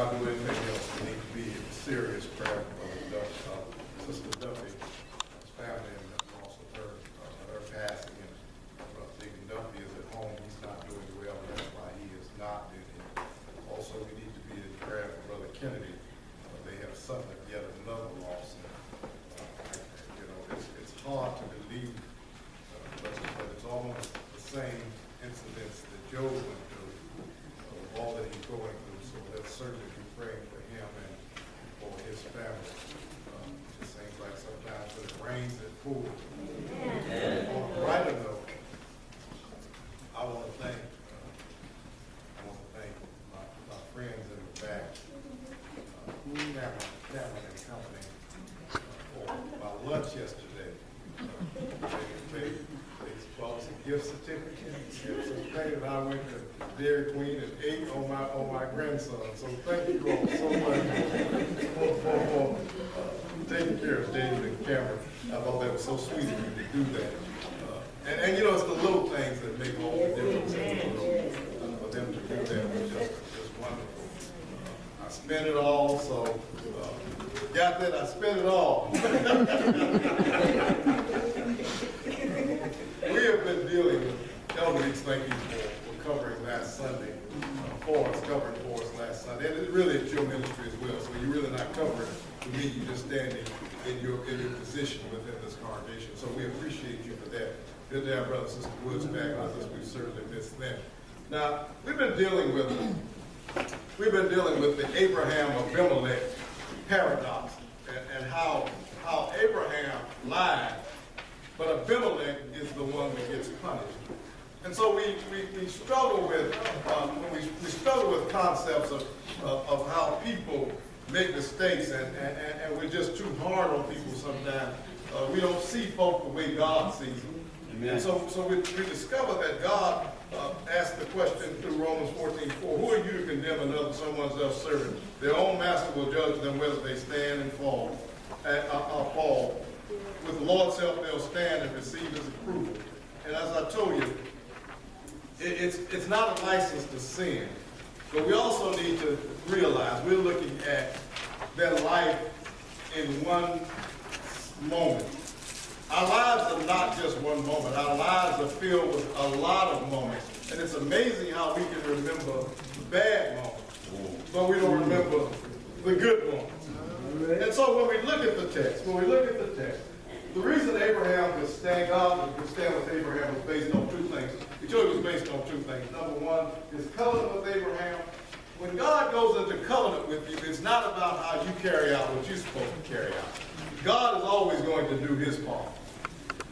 God do anything else, we need to be in serious prayer for Sister Duffy's family and also her passing. And Deacon Duffy is at home. He's not doing well. That's why he is not in here. Also, we need to be in prayer for Brother Kennedy. They have suffered yet another loss. It's hard to believe, but it's almost the same incidents that Job went through, all that he's going through. So let's certainly be praying for him and for his family. It seems like sometimes when it rains, it pours. On a brighter note, I want to thank my friends in the back, Cameron and Company, for my lunch yesterday. They bought some gift certificates, some things, and I went to Dairy Queen and ate on my grandson. So thank you all so much for taking care of David and Cameron. I thought that was so sweet of you to do that. And you know, it's the little things that make all the difference in the world. For them to do that was just wonderful. I spent it all, so got that? I spent it all. We have been dealing with elderly. Thank you for covering last Sunday covering for us last Sunday. And it really is your ministry as well. So you're really not covering for me. You're just standing in your position within this congregation. So we appreciate you for that. Good to have Brother and Sister Woods back with us. We've certainly missed them. Now we've been dealing with the Abraham Abimelech paradox and how Abraham lied, but Abimelech is the one that gets punished. And so we struggle with we struggle with concepts of how people make mistakes, and we're just too hard on people sometimes. We don't see folk the way God sees them. Amen. And so we discover that God asked the question through Romans 14:4, who are you to condemn another, someone else servant? Their own master will judge them whether they stand and fall. With the Lord's help, they'll stand and receive his approval. And as I told you, it's not a license to sin. But we also need to realize we're looking at their life in one moment. Our lives are not just one moment. Our lives are filled with a lot of moments. And it's amazing how we can remember the bad moments, but we don't remember the good moments. And so when we look at the text, the reason Abraham could stand, God could stand with Abraham was based on two things. We told you it was based on two things. Number one, his covenant with Abraham. When God goes into covenant with you, it's not about how you carry out what you're supposed to carry out. God is always going to do his part.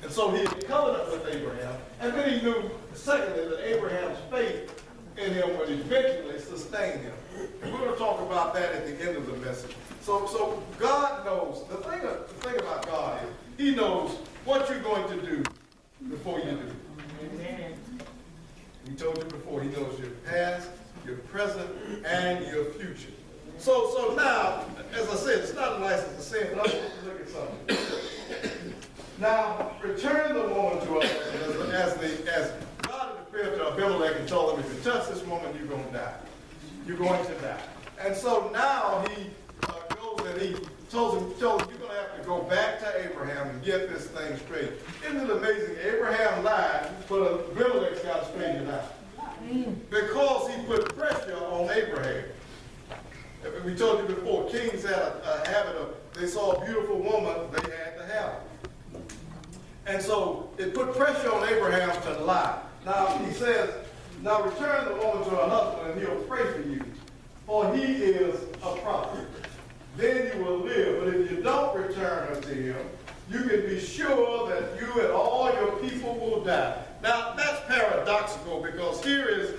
And so he had covenant with Abraham, and then he knew, secondly, that Abraham's faith in him would eventually sustain him. And we're going to talk about that at the end of the message. So God knows, the thing about God is, he knows what you're going to do before you do. Amen. We told you before, he knows your past, your present, and your future. So now, as I said, it's not a license to sin, but I want to look at something. Now, return the woman to us as God had appeared to Abimelech and told him, if you touch this woman, you're going to die. You're going to die. And so now he goes and he told him, you're going to have to go back to Abraham and get this thing straight. Isn't it amazing? Abraham lied, but Abimelech got straightened out. Because he put pressure on Abraham. We told you before, kings had a habit of, they saw a beautiful woman, they had to have her. And so it put pressure on Abraham to lie. Now he says, now return the woman to her husband and he'll pray for you, for he is a prophet. Then you will live. But if you don't return her to him, you can be sure that you and all your people will die. Now that's paradoxical, because here is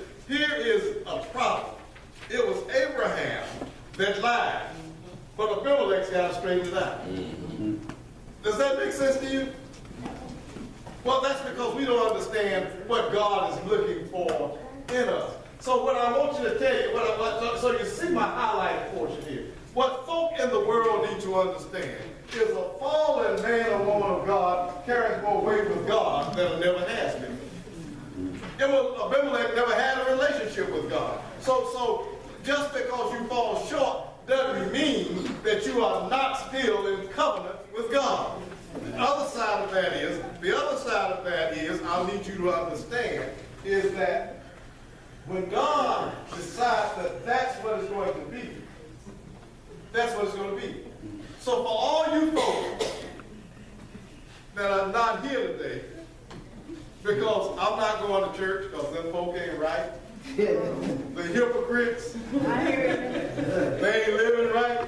a prophet. It was Abraham that lied, but Abimelech's got to straighten it out. Does that make sense to you? Well, that's because we don't understand what God is looking for in us. So what I want you to tell you, so you see my highlighted portion here. What folk in the world need to understand is a fallen man or woman of God carries more weight with God than never has been. Abimelech never had a relationship with God. So just because you fall short doesn't mean that you are not still in covenant with God. The other side of that is, I need you to understand, is that when God decides that that's what it's going to be, that's what it's going to be. So for all you folks that are not here today, because I'm not going to church because them folk ain't right, the hypocrites, they ain't living right,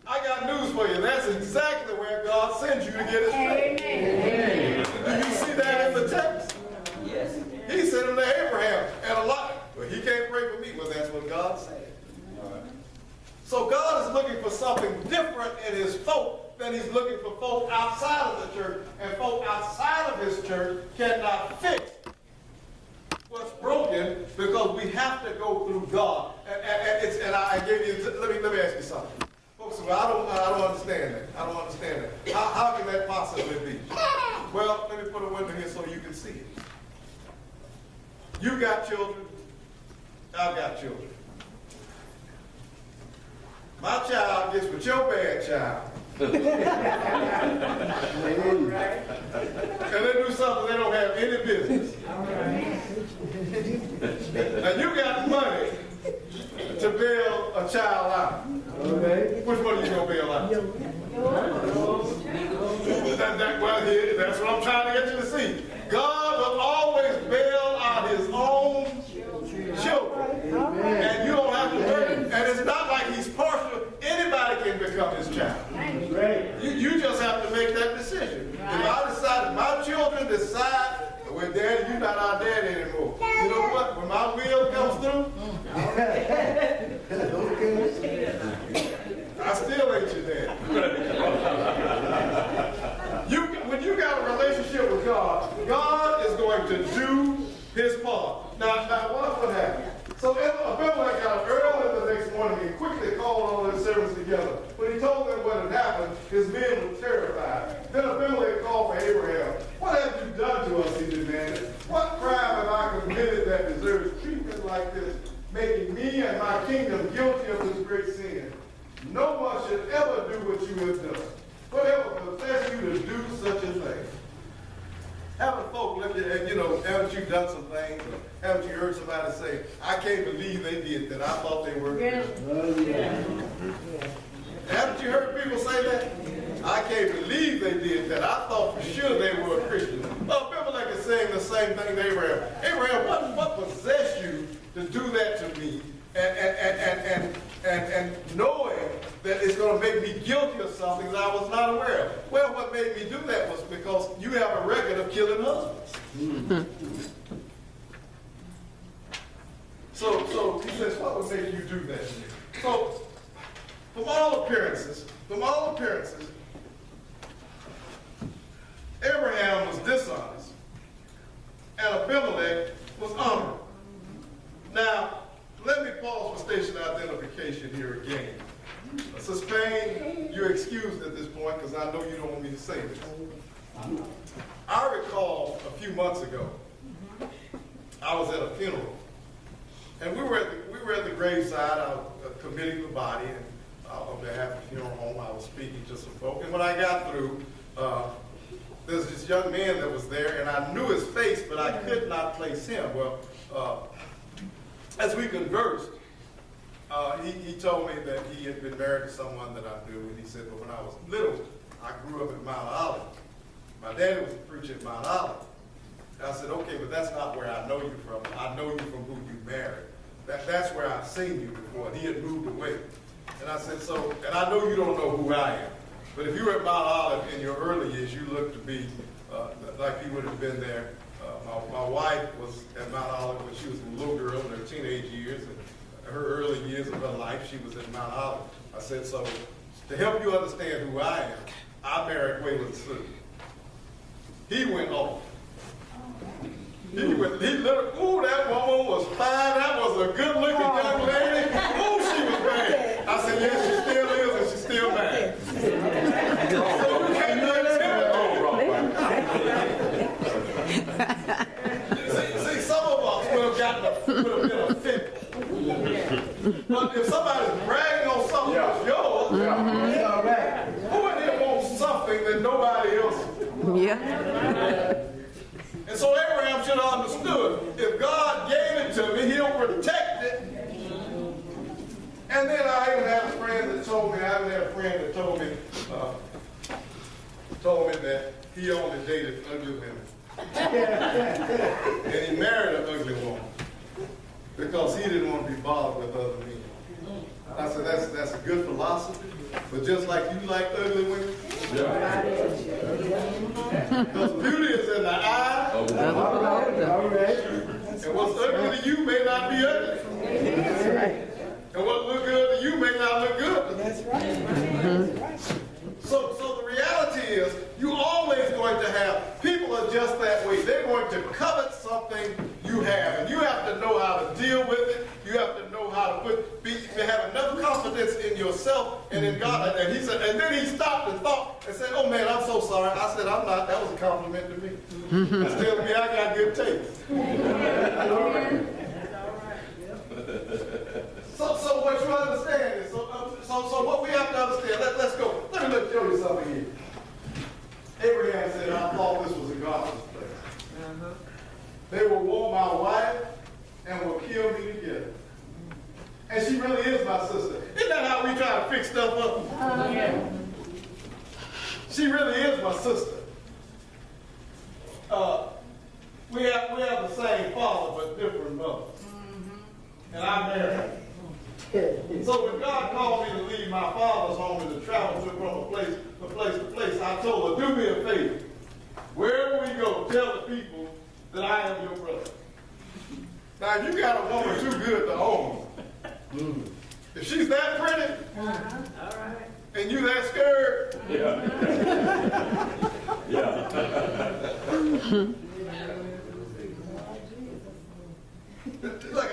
I got news for you. That's exactly where God sends you to get his faith. Do you see that in the text? Yes. He sent him to Abraham. And a lot, well, he can't pray for me. Well, that's what God said. So God is looking for something different in his folk than he's looking for folk outside of the church. And folk outside of his church cannot fix what's broken because we have to go through God. And I gave you, let me ask you something. Folks, well, I don't understand that. I don't understand that. How can that possibly be? Well, let me put a window here so you can see it. You got children. I've got children. My child gets with your bad child. And they do something they don't have any business. Now you got money to bail a child out. Which one are you going to bail out? That's what I'm trying to get you to see. God will always bail out his own children. And you don't have to worry. And it's not like he's partial. Anybody can become his child. You just have to make that decision. If I decide, if my children decide, well, Daddy, you're not our daddy anymore. You know what? When my will comes through, I still ain't your daddy. When you got a relationship with God, God is going to do his part. Now what happened? So Abimelech got up early the next morning and quickly called all his servants together. When he told them what had happened, his men were terrified. Then Abimelech called for Abraham. What have you done to us, he demanded. What crime have I committed that deserves treatment like this, making me and my kingdom guilty of this great sin? No one should ever do what you have done. Whatever possessed you to do such a thing? Haven't folk looked at, haven't you done some things? Or haven't you heard somebody say, I can't believe they did that. I thought they were Christians. Haven't you heard people say that? I can't believe they did that. I thought for sure they were a Christian. Well, Abimelech is saying the same thing to Abraham. Abraham, what possessed you to do that to me? And knowing that it's going to make me guilty of something that I was not aware of. Well, what made me do that was because you have a record of killing husbands. So he says, what would make you do that to me? So, from all appearances, Abraham was dishonest, and Abimelech was honorable. Now, let me pause for station identification here again. Spain, you're excused at this point because I know you don't want me to say this. I recall a few months ago, I was at a funeral, and we were at the graveside. I was committing the body, and on behalf of the funeral home, I was speaking to some folk. And when I got through, there's this young man that was there, and I knew his face, but I could not place him. Well, as we conversed, he told me that he had been married to someone that I knew, and he said, well, when I was little, I grew up at Mount Olive. My daddy was a preacher at Mount Olive. And I said, okay, but that's not where I know you from. I know you from who you married. That's where I've seen you before. And he had moved away. And I said, and I know you don't know who I am, but if you were at Mount Olive in your early years, you look to be like you would have been there. My wife was at Mount Olive when she was a little girl in her teenage years, and her early years of her life, she was at Mount Olive. I said, so to help you understand who I am, I married Waylon Sue. He went off. He literally, ooh, that woman was fine. That was a good-looking young lady. Ooh, she was bad. I said, yes, she still is, and she's still bad. So you can't see, some of us would have been offended. But if somebody's bragging on something that's yours, who in here wants something that nobody else wants? Yeah. And so Abraham should have understood, if God gave it to me, he'll protect it. And then I even had a friend that told me, that he only dated ugly women. And he married an ugly woman because he didn't want to be bothered with other men. I said, that's a good philosophy, but just like you like ugly women, because beauty is in the eye, and what's ugly to you may not be ugly. That's right. And what look good to you may not look good. That's right. So the reality is, you're always going to have, people are just that way. They're going to covet something you have, and you have to know how to deal with it. You have to know how to have enough confidence in yourself and in God. And he said, and then he stopped and thought and said, "Oh man, I'm so sorry." I said, "I'm not. That was a compliment to me. That's telling me I got good taste." So what you understand is, so what we have to understand, let's go. Let me show you something here. Abraham said, "I thought this was a godless place. They will want my wife and will kill me together." And she really is my sister. Isn't that how we try to fix stuff up? She really is my sister. We have the same father but different mother. And I'm married. So when God called me to leave my father's home and to travel from place to place, I told her, "Do me a favor. Wherever we go, tell the people that I am your brother." Now, if you got a woman too good to own, if she's that pretty, and you that scared, look,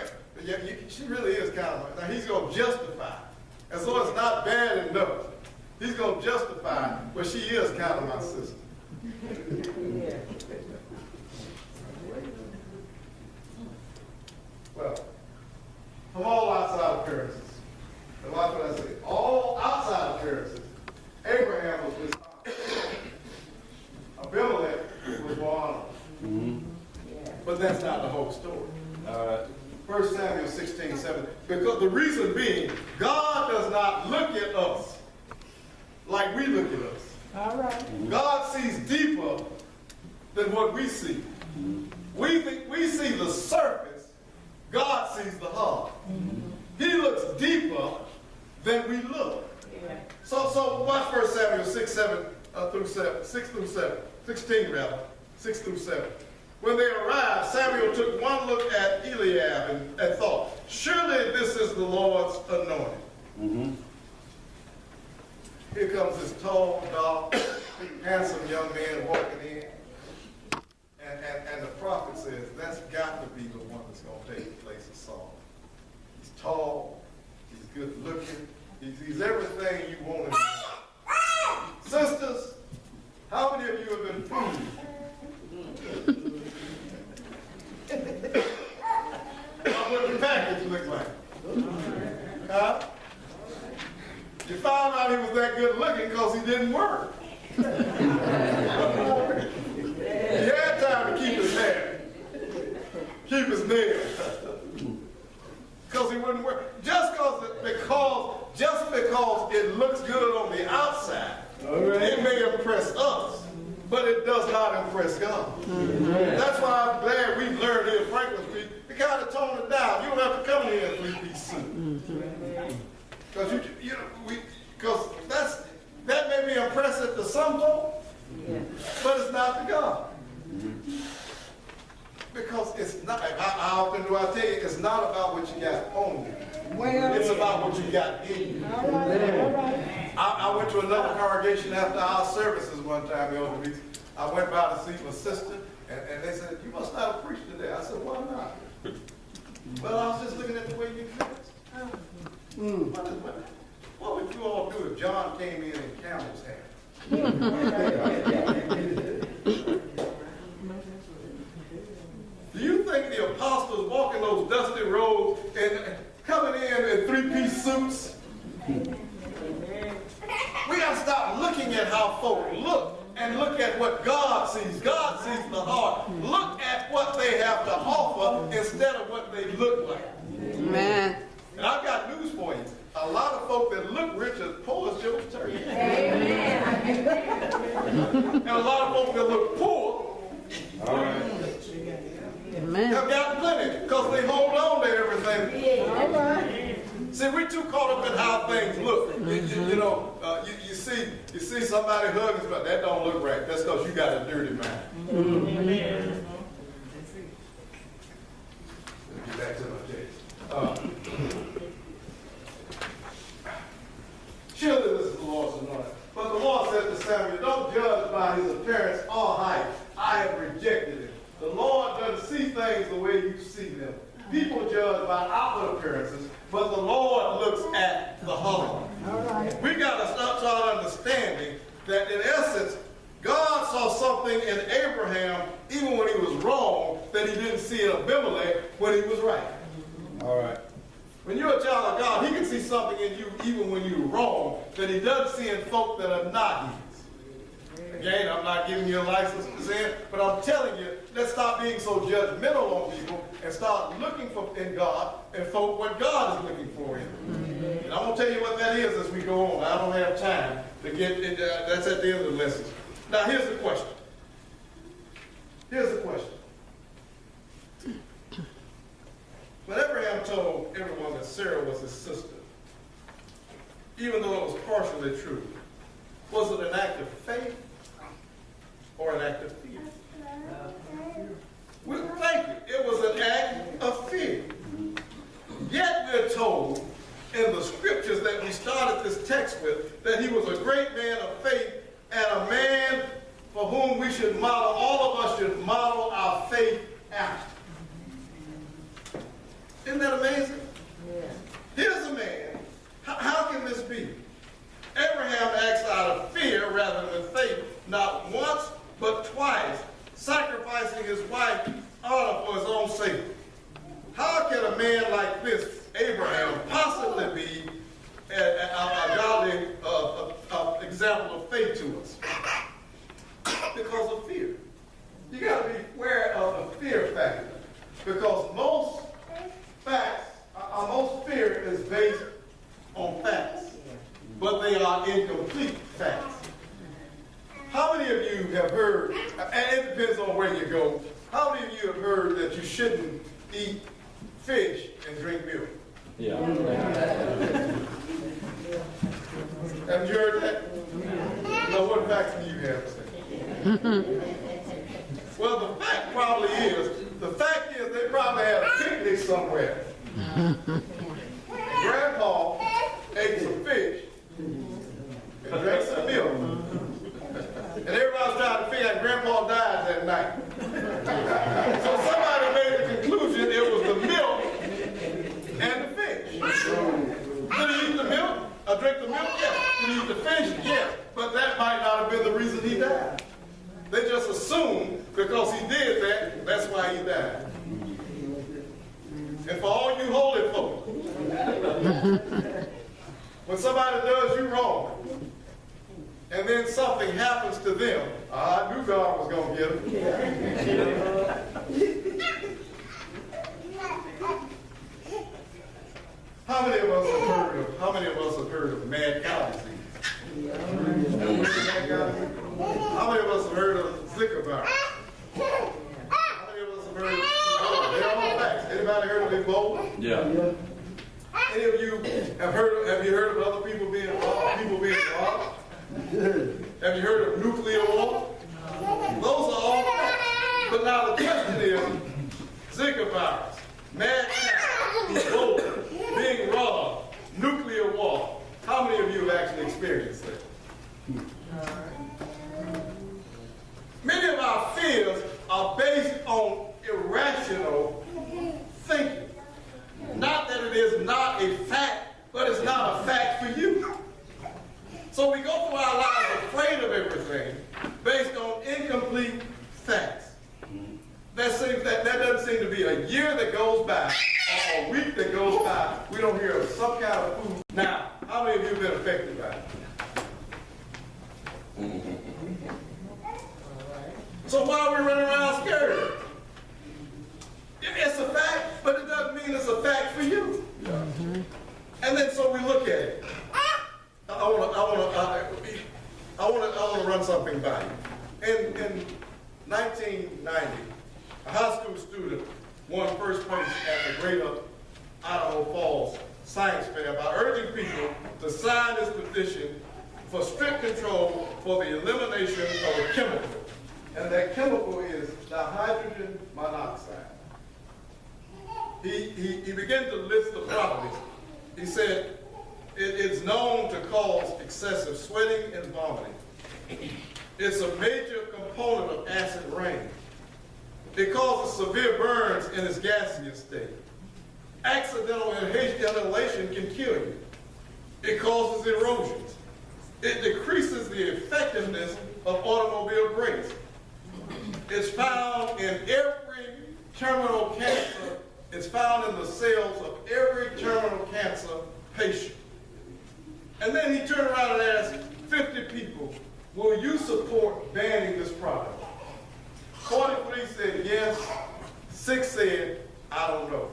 she really is kind of like, now he's going to justify. As though it's not bad enough, he's going to justify, but she is kind of my sister. Well, from all outside appearances, and watch what I say, all outside appearances, Abraham was dishonest. Abimelech was more honorable. But that's not the whole story. 1 Samuel 16:7. Because the reason being, God does not look at us like we look at us. All right. God sees deeper than what we see. We see the surface. God sees the heart. He looks deeper than we look. So watch 1 Samuel 6 through 7. When they arrived, Samuel took one look at Eliab and thought, "Surely this is the Lord's anointed." Here comes this tall, dark, handsome young man walking in. And the prophet says, that's got to be the one that's going to take the place of Saul. He's tall, he's good looking, he's everything you want him to be. Sisters, how many of you have been fooled? What the package look like? Huh? You found out he was that good looking because he didn't work. He had time to keep his hair, keep his nails, because he wouldn't work. Just because it looks good on the outside, it may impress us, but it does not impress God. That's why I'm glad we've learned here at Franklin Street to kind of tone it down. You don't have to come here in a three-piece suit. Because that may be impressive to some folk, but it's not to God. Because it's not, how often do I tell you, it's not about what you got on you. It's about what you got in you. All right. I went to another congregation after our services one time the other week. I went by to see my sister, and they said, "You must not have preached today." I said, "Why not?" "Well, I was just looking at the way you dressed." What would you all do if John came in camel's hair? Do you think the apostles walking those dusty roads and coming in in three-piece suits. We got to stop looking at how folk look and look at what God sees. God sees the heart. Look at what they have to offer instead of what they look like. Amen. And I've got news for you. A lot of folk that look rich are poor as Joe's turkey. Amen. And a lot of folk that look poor Amen. have gotten plenty because they hold on to everything. All right. See, we're too caught up in how things look. You know, you see somebody hugging, but that don't look right. That's because you got a dirty mind. Amen. Let me get back to my text. Surely this is the Lord's anointing. But the Lord said to Samuel, don't judge by his appearance or height. I have rejected him. The Lord doesn't see things the way you see them. People judge by outward appearances, but the Lord looks at the heart. All right. We got to start understanding that in essence, God saw something in Abraham, even when he was wrong, that he didn't see in Abimelech when he was right. All right. When you're a child of God, he can see something in you even when you're wrong that he doesn't see in folk that are not his. Again, I'm not giving you a license to sin, but I'm telling you, let's stop being so judgmental on people and start looking for in God and for what God is looking for in them. And I'm going to tell you what that is as we go on. I don't have time to get into that's at the end of the lesson. Now, here's the question. Here's the question. When Abraham told everyone that Sarah was his sister, even though it was partially true, was it an act of faith or an act of fear? Well, thank you. It was an act of fear. Yet we're told in the scriptures that we started this text with that he was a great man of faith and a man for whom we should model, all of us should model our faith after. Isn't that amazing? Yeah. Here's a man. How can this be? Abraham acts out of fear rather than faith, not once, but twice, sacrificing his wife honor for his own sake. How can a man like this, Abraham, possibly be a godly example of faith to us? Because of fear. You got to be aware of the fear factor. Because most fear is based on facts, but they are incomplete facts. How many of you have heard, and it depends on where you go, how many of you have heard that you shouldn't eat fish and drink milk? Yeah. Have you heard that? No, what facts do you have to say? Well, the fact is they probably had a picnic somewhere. Grandpa ate some fish and drank some milk. And everybody was trying to figure out Grandpa died that night. So somebody made the conclusion it was the milk and the fish. Did he eat the milk? Or drink the milk? Yes. Did he eat the fish? Yes. But that might not have been the reason he died. They just assumed because he did that, that's why he died. And for all you holy folk, when somebody does you wrong, and then something happens to them, I knew God was going to get them. How many of us have heard of mad cow disease? How many of us have heard of Zika virus? How many of us have heard of Ebola? They're all facts. Anybody heard of Ebola? Yeah. Any of you have you heard of other people being involved? Have you heard of nuclear war? Those are all facts. But now the question is, Zika virus, mad cow, Ebola, being robbed, nuclear war. How many of you have actually experienced that? Many of our fears are based on irrational thinking. Not that it is not a fact, but it's not a fact for you. So we go through our lives afraid of everything based on incomplete facts. That doesn't seem to be a year that goes by, or a week that goes by, we don't hear of some kind of food. Now, how many of you have been affected by it? So why are we running around scared? It's a fact, but it doesn't mean it's a fact for you. And then so we look at it. I want to run something by you. In 1990, a high school student won first place at the Greater Idaho Falls Science Fair by urging people to sign this petition for strict control for the elimination of a chemical. And that chemical is dihydrogen monoxide. He began to list the properties. He said it's known to cause excessive sweating and vomiting. It's a major component of acid rain. It causes severe burns in its gaseous state. Accidental inhalation can kill you. It causes erosions. It decreases the effectiveness of automobile brakes. It's found in every terminal cancer. It's found in the cells of every terminal cancer patient. And then he turned around and asked 50 people, will you support banning this product? 43 said yes, 6 said, I don't know.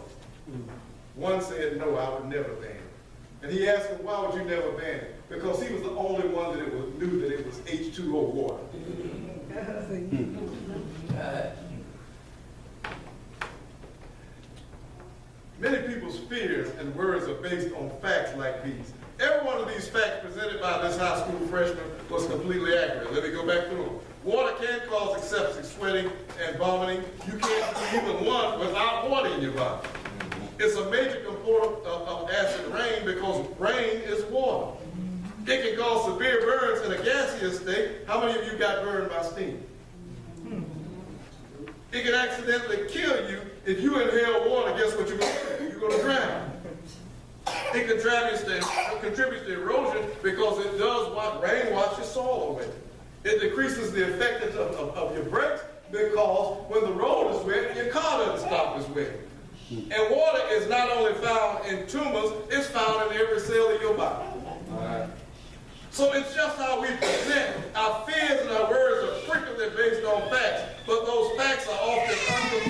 1 said, no, I would never ban it. And he asked him, why would you never ban it? Because he was the only one that knew that it was H2O water. Many people's fears and worries are based on facts like these. Every one of these facts presented by this high school freshman was completely accurate. Let me go back through them. Water can cause excessive sweating and vomiting. You can't do even one without water in your body. It's a major component of acid rain because rain is water. It can cause severe burns in a gaseous state. How many of you got burned by steam? It can accidentally kill you if you inhale water. Guess what you're going to do? You're going to drown. It contributes to erosion because it does what rain washes soil away. It decreases the effectiveness of your brakes because when the road is wet, your car doesn't stop as wet. And water is not only found in tumors, it's found in every cell of your body. So it's just how we present. Our fears and our words are frequently based on facts, but those facts are often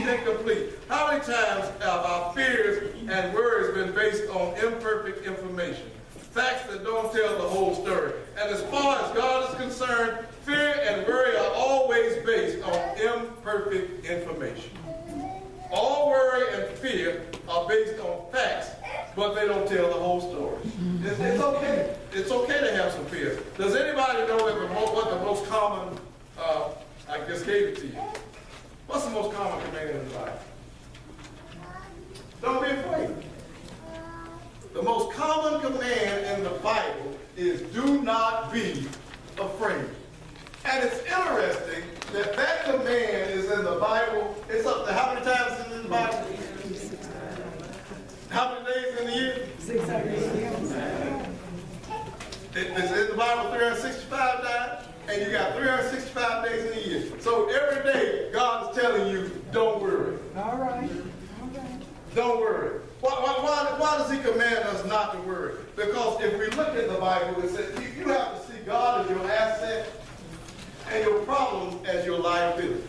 incomplete. How many times have our fears and worries been based on imperfect information? Facts that don't tell the whole story. And as far as God is concerned, fear and worry are always based on imperfect information. All worry and fear are based on facts, but they don't tell the whole story. It's okay. It's okay to have some fears. Does anybody know what the most common, I just gave it to you. What's the most common command in the Bible? Don't be afraid. The most common command in the Bible is do not be afraid. And it's interesting that that command is in the Bible. It's up to how many times is it in the Bible? How many days in the year? 600. It's in the Bible 365 times, and you got 365 days in a year. So every day, God is telling you, don't worry. All right. Don't worry. Why does he command us not to worry? Because if we look at the Bible, it says you have to see God as your asset and your problems as your liabilities.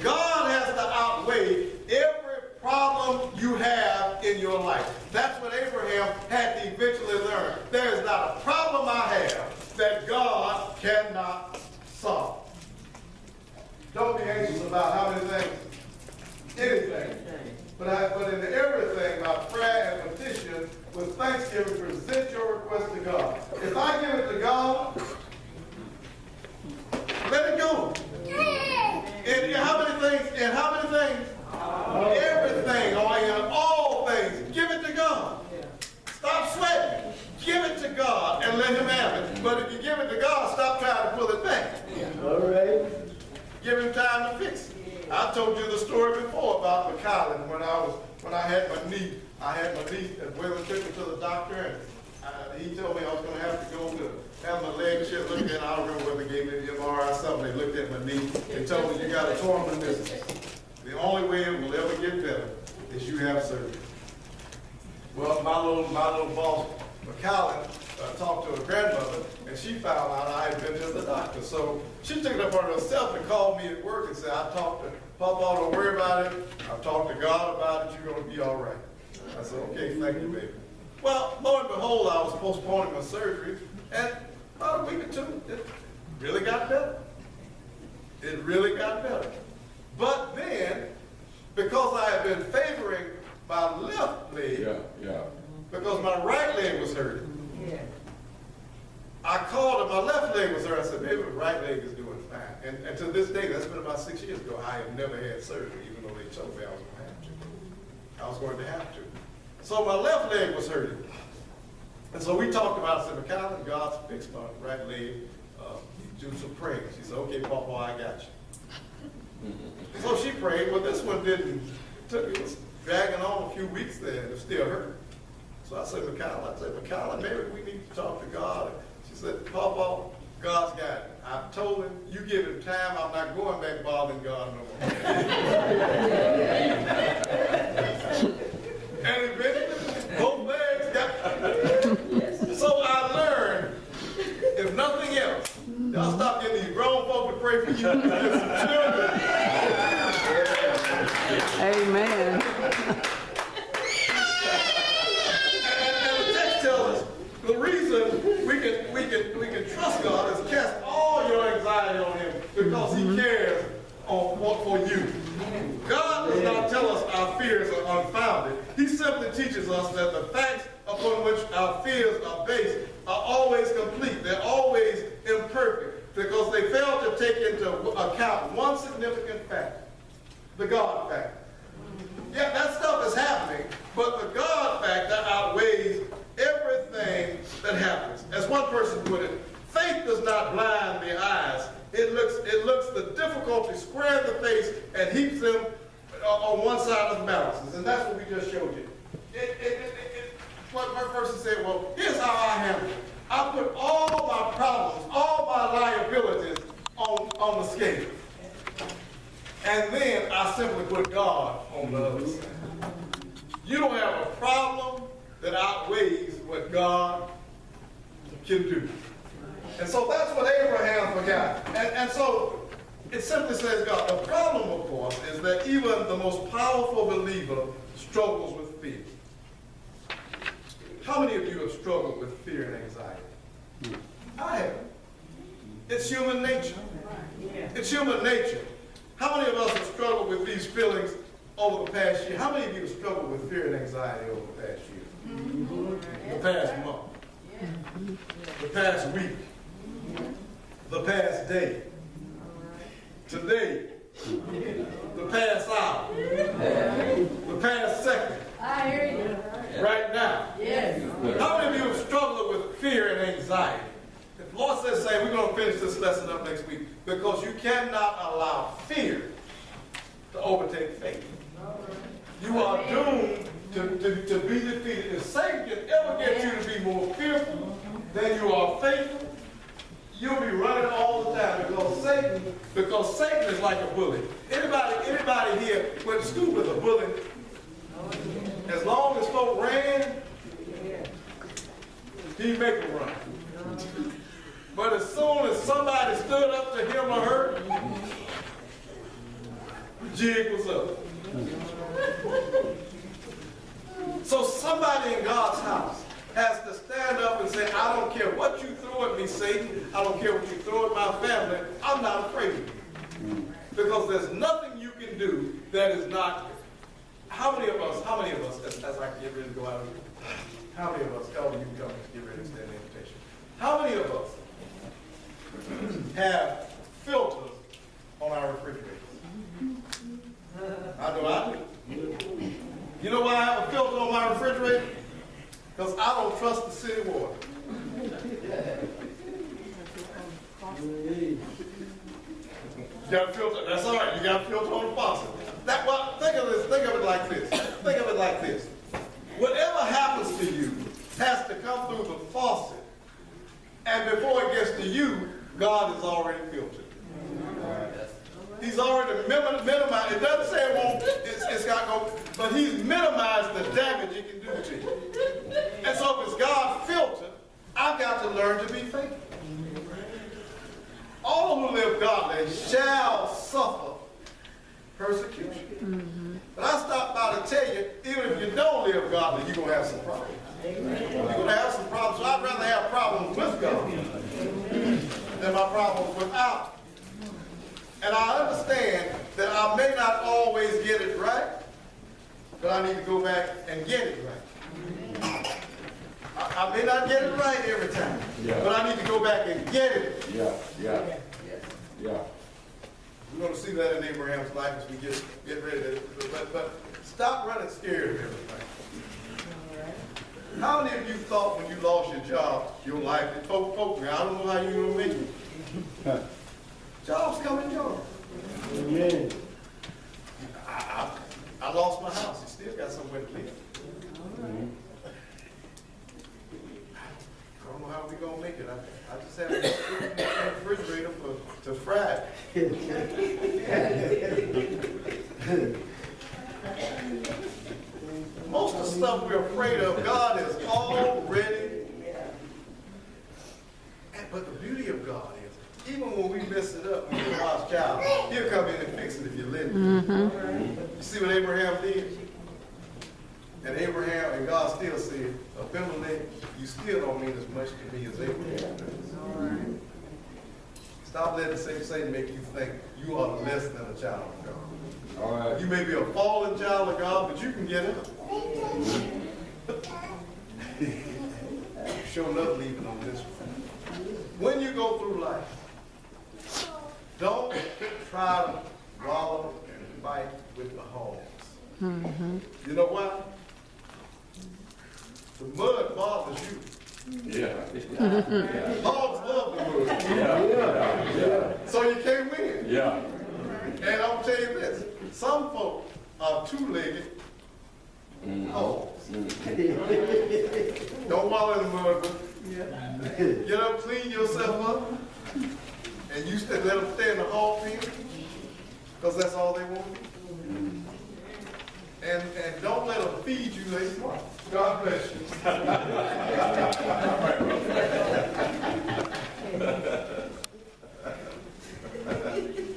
God has to outweigh every problem you have in your life. That's what Abraham had to eventually learn. There is not a problem I have that God cannot solve. Don't be anxious about how many things, anything. But in everything, by prayer and petition, with thanksgiving, present your request to God. If I give it to God, let it go. And how many things? Everything, or in all things, give it to God. Stop sweating. Give it to God and let him have it. But if you give it to God, stop trying to pull it back. All right. Give him time to fix it. I told you the story before about McCollin when I had my knee. I had my knee, and Waylon took me to the doctor, and he told me I was going to have to go to have my leg shit looked at. I don't remember whether they gave me the MRI or something. They looked at my knee and told me you got a torn meniscus. is you have surgery. Well, my little boss, McCallum, talked to her grandmother, and she found out I had been to the doctor. So she took it upon herself to call me at work and say, I talked to Papa, don't worry about it. I've talked to God about it. You're going to be all right. I said, okay, thank you, baby. Well, lo and behold, I was postponing my surgery, and about a week or two, it really got better. It really got better. But then, because I had been favoring my left leg, because my right leg was hurting, I called her, my left leg was hurt. I said, baby, my right leg is doing fine. And to this day, that's been about 6 years ago, I have never had surgery, even though they told me I was going to have to. I was going to have to. So my left leg was hurting. And so we talked about it. I said, McCallum, God's fixed my right leg. Do some praying. She said, okay, Papa, I got you. So she prayed, but this one didn't. It was dragging on a few weeks there, and it still hurt. So I said, McCallum, maybe we need to talk to God. She said, Papa, God's got it. I've told him, you give him time, I'm not going back bothering God no more. And eventually, both legs got. So I learned, if nothing else, y'all stop getting these grown folk to pray for you. Amen. And the text tells us the reason we can trust God is cast all your anxiety on Him because He cares for you. God does not tell us our fears are unfounded. He simply teaches us that the facts upon which our fears are based are always complete. They're always imperfect because they fail to take into account one significant fact, the God factor. Yeah, that stuff is happening, but the God factor outweighs everything that happens. As one person put it, faith does not blind the eyes. It looks the difficulty square in the face and heaps them on one side of the balances. And that's what we just showed you. One person said, well, here's how I handle it. I put all my problems, all my liabilities on the scale. And then I simply put God on the other side. You don't have a problem that outweighs what God can do. And so that's what Abraham forgot. And so it simply says God. The problem, of course, is that even the most powerful believer struggles with fear. How many of you have struggled with fear and anxiety? I have. It's human nature. It's human nature. How many of us have struggled with these feelings over the past year? How many of you have struggled with fear and anxiety over the past year? The past month? The past week? The past day? Today? The past hour? The past second? I hear you. Right now? Yes. How many of you have struggled with fear and anxiety? If the Lord says, say, we're going to finish this lesson up next week, because you cannot allow fear to overtake faith. You are doomed to be defeated. If Satan can ever get you to be more fearful than you are faithful, you'll be running all the time because Satan is like a bully. Anybody here went to school with a bully? As long as folk ran, he'd make them run. But as soon as somebody stood up to him or her, the jig was up. So somebody in God's house has to stand up and say, I don't care what you throw at me, Satan. I don't care what you throw at my family. I'm not afraid of you. Because there's nothing you can do that is not. How many of us, as I get ready to go out of here, how many of us, Elder, you come and get ready to extend the invitation. How many of us have filters on our refrigerators? I know I do. You know why I have a filter on my refrigerator? Because I don't trust the city water. You got a filter, that's all right, you got a filter on the faucet. Think of it like this. Whatever happens to you has to come through the faucet. And before it gets to you, God has already filtered it. He's already minimized. It doesn't say it won't, it's not going, but he's minimized the damage it can do to you. And so if it's God's filter, I've got to learn to be faithful. All who live godly shall suffer persecution. But I stopped by to tell you, even if you don't live godly, you're going to have some problems. You're going to have some problems. So I'd rather have problems with God than my problems without. And I understand that I may not always get it right, but I need to go back and get it right. I may not get it right every time, but I need to go back and get it. Yeah. We're going to see that in Abraham's life as we get ready to, but stop running scared of everything. How many of you thought when you lost your job, your life, I don't know how you're going to make it. Jobs come and go. Amen. I lost my house. You still got somewhere to live. I don't know how we're going to make it. I just have a refrigerator to fry. Most of the stuff we're afraid of, God is already. But the beauty of God is, even when we mess it up, when you're God's child, He'll come in and fix it if you let Him. You see what Abraham did? And Abraham and God still said, Abimelech, you still don't mean as much to me as Abraham does. Stop letting Satan make you think you are less than a child of God. All right. You may be a fallen child of God, but you can get up. Sure enough, leaving on this one. When you go through life, don't try to wallow and fight with the hogs. You know why? The mud bothers you. Yeah. Hogs love the mud. So you can't win. Yeah. And I'll tell you this, some folk are two-legged hogs. Don't wallow in the mud, but get up, clean yourself up, and you let them stay in the hog pen, because that's all they want to do. And don't let them feed you late. God bless you.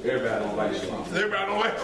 Everybody don't like you. Everybody don't like